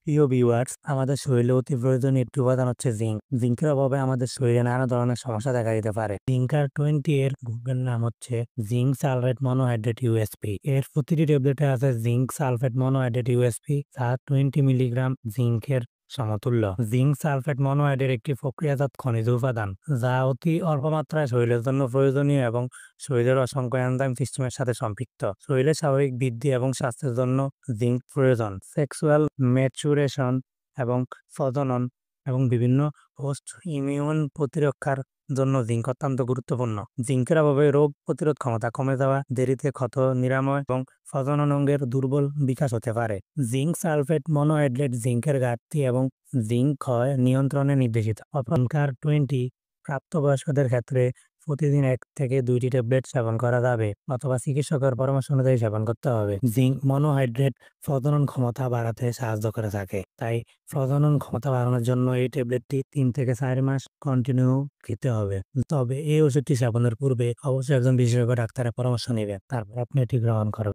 প্রিয় ভিউয়ার্স, আমাদের শরীরে অতি প্রয়োজনীয় একটি উপাদান হচ্ছে জিঙ্ক। জিঙ্কের অভাবে আমাদের শরীরে নানা ধরনের সমস্যা দেখা দিতে পারে। জিঙ্কার 20 এর গ্রুপের নাম হচ্ছে জিঙ্ক সালফেট মনোহাইড্রেট ইউএসপি। এর প্রতিটি ট্যাবলেটে আছে জিঙ্ক সালফেট মনোহাইড্রেট ইউএসপি, যা 20 মিলিগ্রাম জিঙ্কের সমতুল্য। জিঙ্ক সালফেট মনোহাইড্রেট একটি প্রক্রিয়াজাত খনিজ উপাদান, যা অতি অল্প মাত্রায় শরীরের জন্য প্রয়োজনীয় এবং শরীরের অসংখ্য এনজাইম সিস্টেমের সাথে সম্পৃক্ত। শরীরের স্বাভাবিক বৃদ্ধি এবং স্বাস্থ্যের জন্য জিঙ্ক প্রয়োজন। সেক্সুয়াল ম্যাচুরেশন এবং প্রজনন এবং বিভিন্ন পোস্ট ইমিউন প্রতিরক্ষার জন্য জিঙ্ক অত্যন্ত গুরুত্বপূর্ণ। জিঙ্কের অভাবে রোগ প্রতিরোধ ক্ষমতা কমে যাওয়া, দেরিতে ক্ষত নিরাময় এবং প্রজনন অঙ্গের দুর্বল বিকাশ হতে পারে। জিঙ্ক সালফেট মনোহাইড্রেট জিঙ্কের ঘাটতি এবং জিঙ্ক ক্ষয় নিয়ন্ত্রণে নির্দেশিত। অপরকার 20 প্রাপ্তবয়স্কদের ক্ষেত্রে প্রতিদিন 1 থেকে 2টি ট্যাবলেট সেবন করা যাবে, অথবা চিকিৎসকের পরামর্শ অনুযায়ী সেবন করতে হবে। জিঙ্ক মনোহাইড্রেট প্রজনন ক্ষমতা বাড়াতে সাহায্য করে থাকে, তাই প্রজনন ক্ষমতা বাড়ানোর জন্য এই ট্যাবলেটটি 3 থেকে 4 মাস কন্টিনিউ খেতে হবে। তবে এই ওষুধটি সেবনের পূর্বে অবশ্যই একজন বিশেষজ্ঞ ডাক্তারের পরামর্শ নেবেন, তারপর আপনি এটি গ্রহণ করবেন।